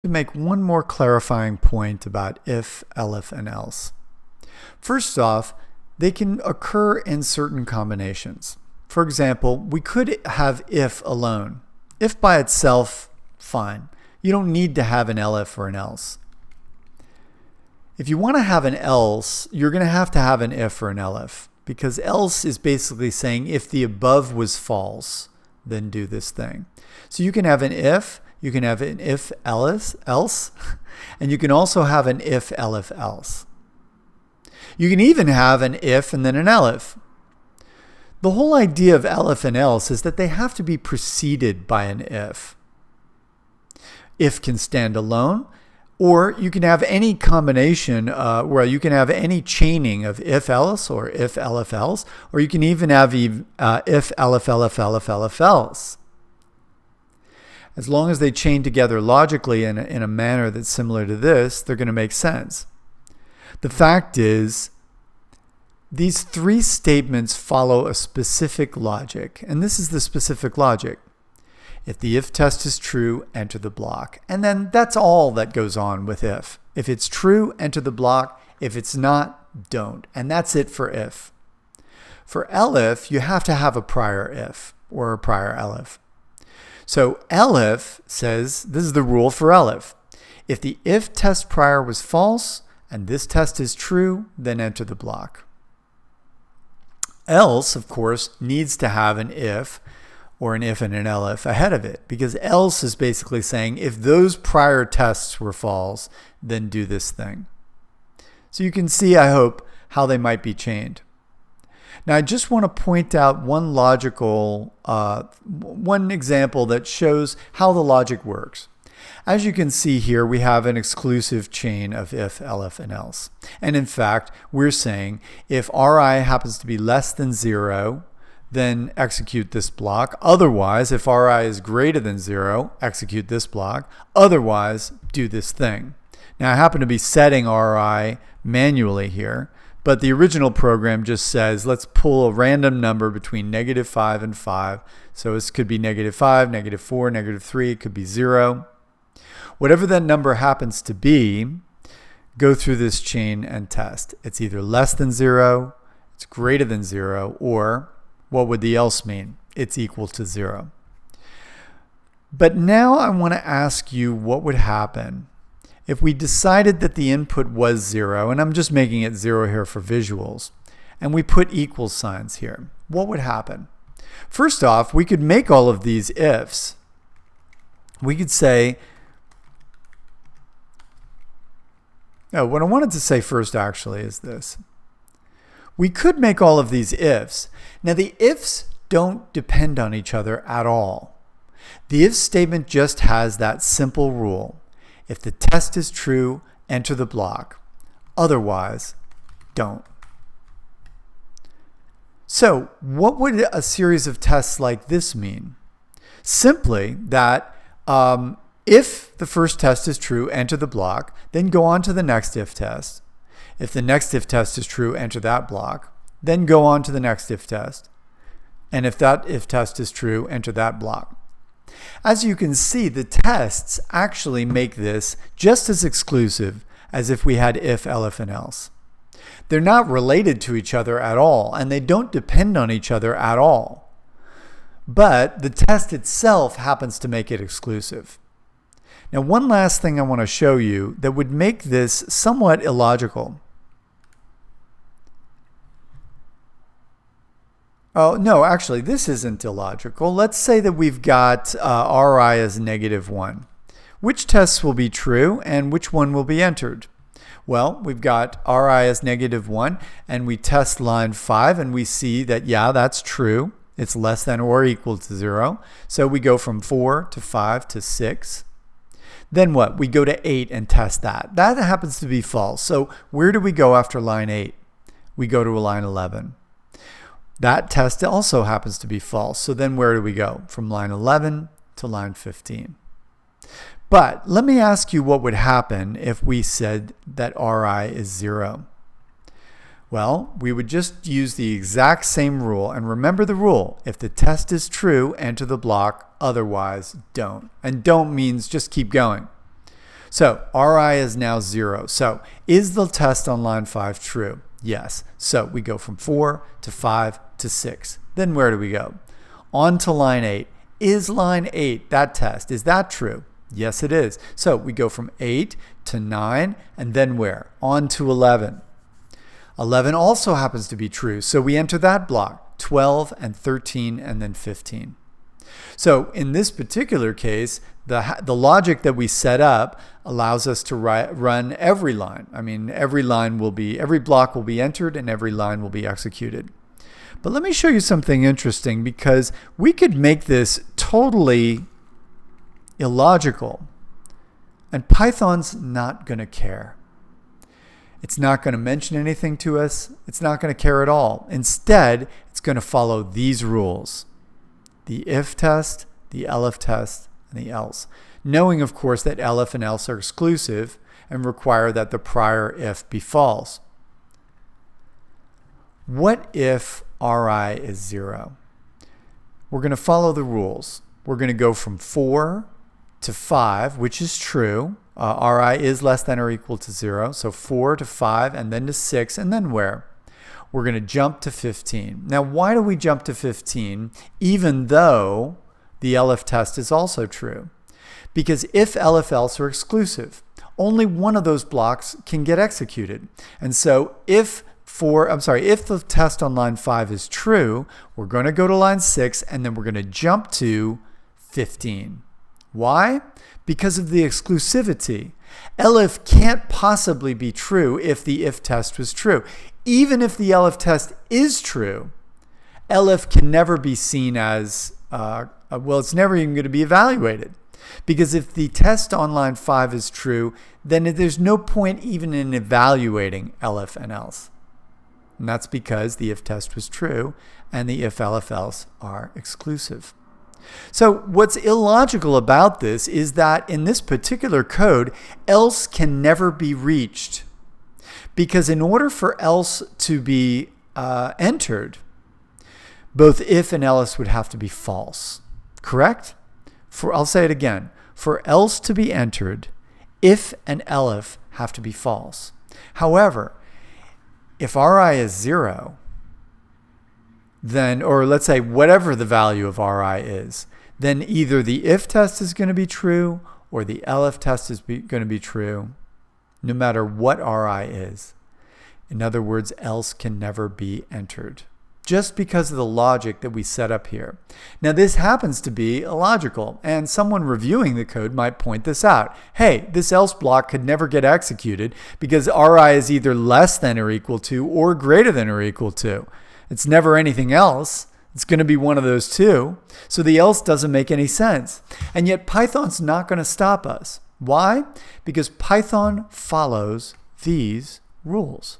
to make one more clarifying point about if, elif, and else. First off, they can occur in certain combinations. For example, we could have if alone. If by itself, fine. You don't need to have an elif or an else. If you want to have an else, you're going to have an if or an elif, because else is basically saying if the above was false, then do this thing. So you can have an if, you can have an if else, and you can also have an if elif else. You can even have an if and then an elif. The whole idea of elif and else is that they have to be preceded by an if. If can stand alone, or you can have any combination where you can have any chaining of if else or if elif else, or you can even have if elif else. As long as they chain together logically in a manner that's similar to this, they're going to make sense. The fact is, these three statements follow a specific logic, and this is the specific logic. If the if test is true, enter the block. And then that's all that goes on with if. If it's true, enter the block. If it's not, don't. And that's it for if. For elif, you have to have a prior if or a prior elif. So elif says, this is the rule for elif. If the if test prior was false and this test is true, then enter the block. Else, of course, needs to have an if or an if and an elif ahead of it, because else is basically saying if those prior tests were false, then do this thing. So you can see, I hope, how they might be chained. Now, I just want to point out one example that shows how the logic works. As you can see here, we have an exclusive chain of if, elif, and else. And in fact, we're saying if Ri happens to be less than 0, then execute this block. Otherwise, if Ri is greater than 0, execute this block. Otherwise, do this thing. Now, I happen to be setting Ri manually here, but the original program just says, let's pull a random number between -5 and 5. So this could be -5, -4, -3, it could be 0. Whatever that number happens to be, go through this chain and test. It's either less than 0, it's greater than 0, or what would the else mean? It's equal to 0. But now I want to ask you what would happen if we decided that the input was 0, and I'm just making it 0 here for visuals, and we put equal signs here. What would happen? First off, we could make all of these ifs. We could say, what I wanted to say first actually is this. We could make all of these ifs. Now the ifs don't depend on each other at all. The if statement just has that simple rule. If the test is true, enter the block. Otherwise, don't. So what would a series of tests like this mean? Simply that if the first test is true, enter the block, then go on to the next if test. If the next if test is true, enter that block, then go on to the next if test. And if that if test is true, enter that block. As you can see, the tests actually make this just as exclusive as if we had if, elif, and else. They're not related to each other at all, and they don't depend on each other at all. But the test itself happens to make it exclusive. Now, one last thing I want to show you that would make this somewhat illogical. Oh, no, actually, this isn't illogical. Let's say that we've got Ri as -1. Which tests will be true and which one will be entered? Well, we've got Ri as -1, and we test line 5, and we see that, yeah, that's true. It's less than or equal to 0. So we go from 4 to 5 to 6. Then what? We go to 8 and test that. That happens to be false. So where do we go after line 8? We go to line 11. That test also happens to be false. So then where do we go? From line 11 to line 15. But let me ask you what would happen if we said that Ri is 0. Well, we would just use the exact same rule. And remember the rule. If the test is true, enter the block. Otherwise, don't. And don't means just keep going. So Ri is now 0. So is the test on line 5 true? Yes. So we go from 4 to 5 to 6. Then where do we go? On to line 8. Is line 8, that test, is that true? Yes, it is. So we go from 8 to 9, and then where? On to 11. 11 also happens to be true, so we enter that block, 12 and 13 and then 15. So in this particular case, the logic that we set up allows us to run every line. I mean, every block will be entered and every line will be executed. But let me show you something interesting, because we could make this totally illogical, and Python's not going to care. It's not going to mention anything to us. It's not going to care at all. Instead, it's going to follow these rules: the if test, the elif test, and the else. Knowing, of course, that elif and else are exclusive and require that the prior if be false. What if Ri is 0? We're going to follow the rules. We're going to go from 4 to 5, which is true. Ri is less than or equal to 0. So 4 to 5 and then to 6, and then where? We're going to jump to 15. Now, why do we jump to 15 even though the elif test is also true? Because if, elif, else are exclusive, only one of those blocks can get executed. And so if the test on line 5 is true, we're going to go to line 6 and then we're going to jump to 15. Why? Because of the exclusivity. Elif can't possibly be true if the if test was true. Even if the elif test is true, elif can never be seen as, it's never even going to be evaluated. Because if the test on line 5 is true, then there's no point even in evaluating elif and else. And that's because the if test was true and the if, elif, else are exclusive. So what's illogical about this is that in this particular code, else can never be reached. Because in order for else to be entered, both if and else would have to be false. Correct? I'll say it again. For else to be entered, if and elif have to be false. However, if Ri is 0, then, or let's say whatever the value of Ri is, then either the if test is going to be true or the elif test is going to be true, no matter what Ri is. In other words, else can never be entered, just because of the logic that we set up here. Now, this happens to be illogical, and someone reviewing the code might point this out. Hey, this else block could never get executed because Ri is either less than or equal to or greater than or equal to. It's never anything else. It's going to be one of those two. So the else doesn't make any sense. And yet Python's not going to stop us. Why? Because Python follows these rules.